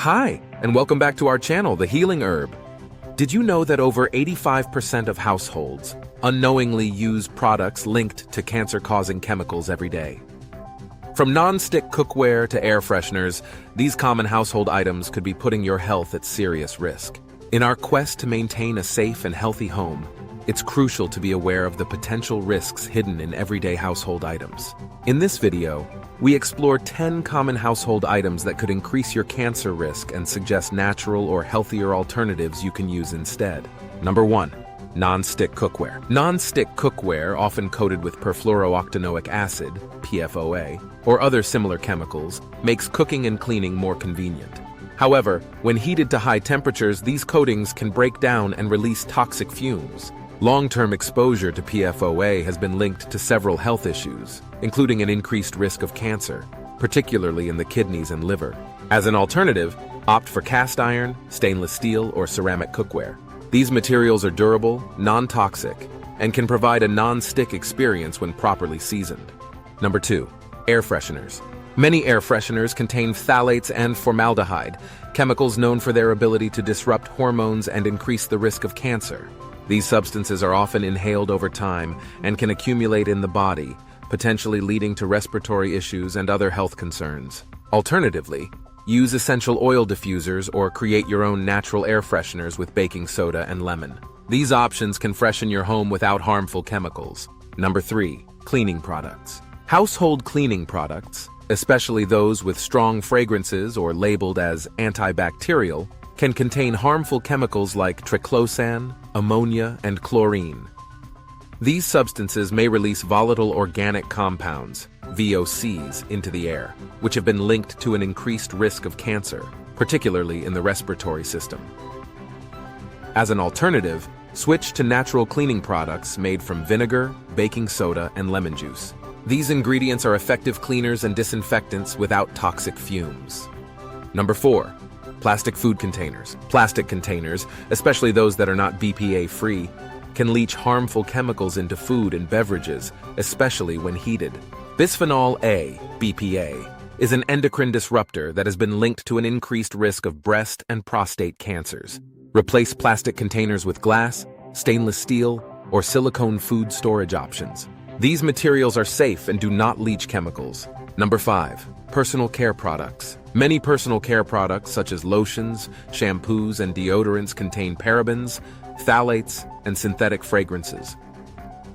Hi, and welcome back to our channel, The Healing Herb. Did you know that over 85% of households unknowingly use products linked to cancer-causing chemicals every day? From non-stick cookware to air fresheners, these common household items could be putting your health at serious risk. In our quest to maintain a safe and healthy home, it's crucial to be aware of the potential risks hidden in everyday household items. In this video, we explore 10 common household items that could increase your cancer risk and suggest natural or healthier alternatives you can use instead. Number 1. Non-stick cookware. Non-stick cookware, often coated with perfluorooctanoic acid, PFOA, or other similar chemicals, makes cooking and cleaning more convenient. However, when heated to high temperatures, these coatings can break down and release toxic fumes. Long-term exposure to PFOA has been linked to several health issues, including an increased risk of cancer, particularly in the kidneys and liver. As an alternative, opt for cast iron, stainless steel, or ceramic cookware. These materials are durable, non-toxic, and can provide a non-stick experience when properly seasoned. Number 2. Air fresheners. Many air fresheners contain phthalates and formaldehyde, chemicals known for their ability to disrupt hormones and increase the risk of cancer. These substances are often inhaled over time and can accumulate in the body, potentially leading to respiratory issues and other health concerns. Alternatively, use essential oil diffusers or create your own natural air fresheners with baking soda and lemon. These options can freshen your home without harmful chemicals. Number 3. Cleaning products. Household cleaning products, especially those with strong fragrances or labeled as antibacterial, can contain harmful chemicals like triclosan, ammonia, and chlorine. These substances may release volatile organic compounds, VOCs, into the air, which have been linked to an increased risk of cancer, particularly in the respiratory system. As an alternative, switch to natural cleaning products made from vinegar, baking soda, and lemon juice. These ingredients are effective cleaners and disinfectants without toxic fumes. Number 4. Plastic food containers. Plastic containers, especially those that are not BPA-free, can leach harmful chemicals into food and beverages, especially when heated. Bisphenol A, BPA, is an endocrine disruptor that has been linked to an increased risk of breast and prostate cancers. Replace plastic containers with glass, stainless steel, or silicone food storage options. These materials are safe and do not leach chemicals. Number 5. Personal care products. Many personal care products, such as lotions, shampoos, and deodorants, contain parabens, phthalates, and synthetic fragrances.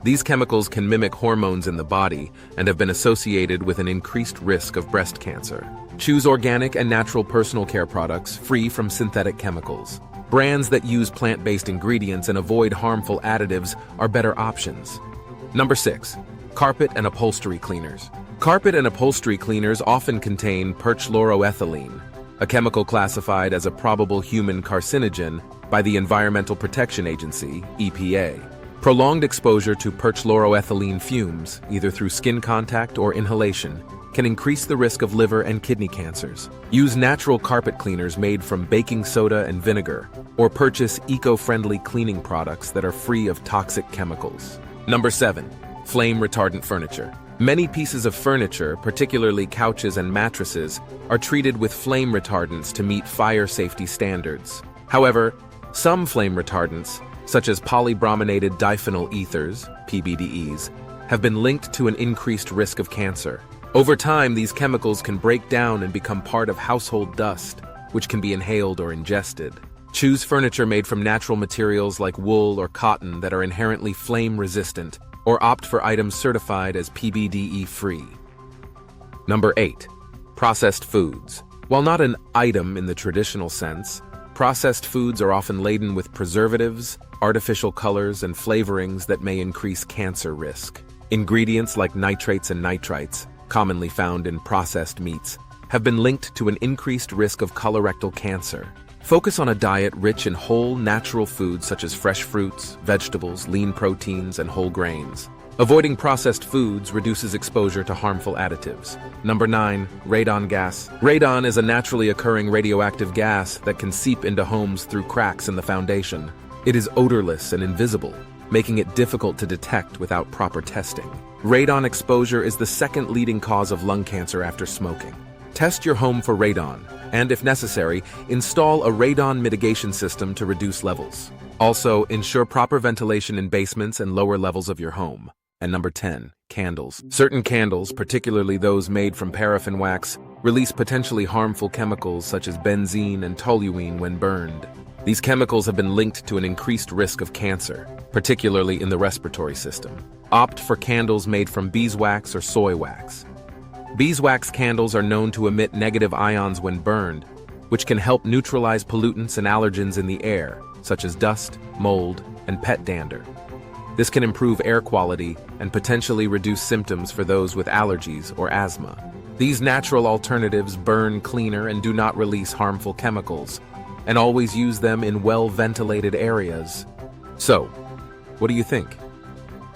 These chemicals can mimic hormones in the body and have been associated with an increased risk of breast cancer. Choose organic and natural personal care products free from synthetic chemicals. Brands that use plant-based ingredients and avoid harmful additives are better options. Number 6. Carpet and upholstery cleaners. Carpet and upholstery cleaners often contain perchloroethylene, a chemical classified as a probable human carcinogen by the Environmental Protection Agency, EPA. Prolonged exposure to perchloroethylene fumes, either through skin contact or inhalation, can increase the risk of liver and kidney cancers. Use natural carpet cleaners made from baking soda and vinegar, or purchase eco-friendly cleaning products that are free of toxic chemicals. Number 7. Flame retardant furniture. Many pieces of furniture, particularly couches and mattresses, are treated with flame retardants to meet fire safety standards. However, some flame retardants, such as polybrominated diphenyl ethers, PBDEs, have been linked to an increased risk of cancer. Over time, these chemicals can break down and become part of household dust, which can be inhaled or ingested. Choose furniture made from natural materials like wool or cotton that are inherently flame-resistant, or opt for items certified as PBDE-free. Number 8. Processed foods. While not an item in the traditional sense, processed foods are often laden with preservatives, artificial colors, and flavorings that may increase cancer risk. Ingredients like nitrates and nitrites, commonly found in processed meats, have been linked to an increased risk of colorectal cancer. Focus on a diet rich in whole, natural foods such as fresh fruits, vegetables, lean proteins, and whole grains. Avoiding processed foods reduces exposure to harmful additives. Number 9. Radon gas. Radon is a naturally occurring radioactive gas that can seep into homes through cracks in the foundation. It is odorless and invisible, making it difficult to detect without proper testing. Radon exposure is the second leading cause of lung cancer after smoking. Test your home for radon, and if necessary, install a radon mitigation system to reduce levels. Also, ensure proper ventilation in basements and lower levels of your home. And number 10, candles. Certain candles, particularly those made from paraffin wax, release potentially harmful chemicals such as benzene and toluene when burned. These chemicals have been linked to an increased risk of cancer, particularly in the respiratory system. Opt for candles made from beeswax or soy wax. Beeswax candles are known to emit negative ions when burned, which can help neutralize pollutants and allergens in the air, such as dust, mold, and pet dander. This can improve air quality and potentially reduce symptoms for those with allergies or asthma. These natural alternatives burn cleaner and do not release harmful chemicals, and always use them in well-ventilated areas. So, what do you think?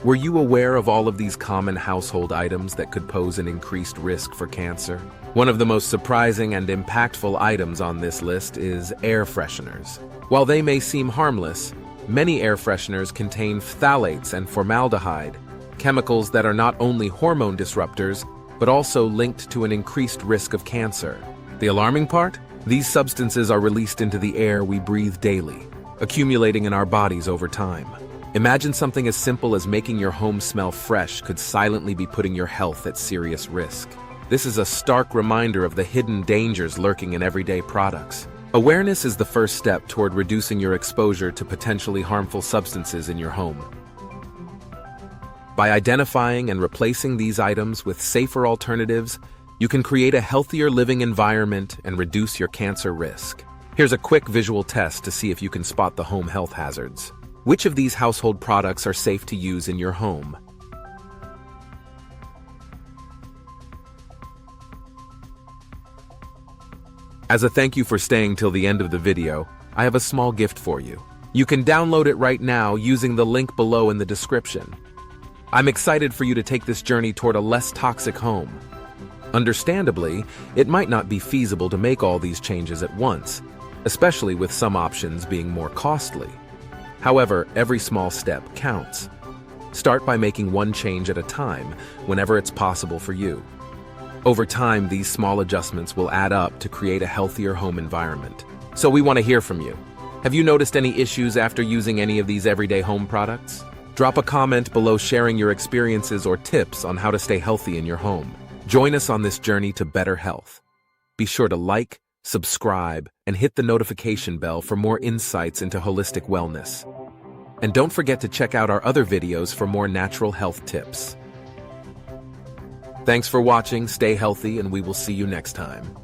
Were you aware of all of these common household items that could pose an increased risk for cancer? One of the most surprising and impactful items on this list is air fresheners. While they may seem harmless, many air fresheners contain phthalates and formaldehyde, chemicals that are not only hormone disruptors, but also linked to an increased risk of cancer. The alarming part? These substances are released into the air we breathe daily, accumulating in our bodies over time. Imagine something as simple as making your home smell fresh could silently be putting your health at serious risk. This is a stark reminder of the hidden dangers lurking in everyday products. Awareness is the first step toward reducing your exposure to potentially harmful substances in your home. By identifying and replacing these items with safer alternatives, you can create a healthier living environment and reduce your cancer risk. Here's a quick visual test to see if you can spot the home health hazards. Which of these household products are safe to use in your home? As a thank you for staying till the end of the video, I have a small gift for you. You can download it right now using the link below in the description. I'm excited for you to take this journey toward a less toxic home. Understandably, it might not be feasible to make all these changes at once, especially with some options being more costly. However, every small step counts. Start by making one change at a time, whenever it's possible for you. Over time, these small adjustments will add up to create a healthier home environment. So we want to hear from you. Have you noticed any issues after using any of these everyday home products? Drop a comment below sharing your experiences or tips on how to stay healthy in your home. Join us on this journey to better health. Be sure to like, subscribe, and hit the notification bell for more insights into holistic wellness. And don't forget to check out our other videos for more natural health tips. Thanks for watching, stay healthy, and we will see you next time.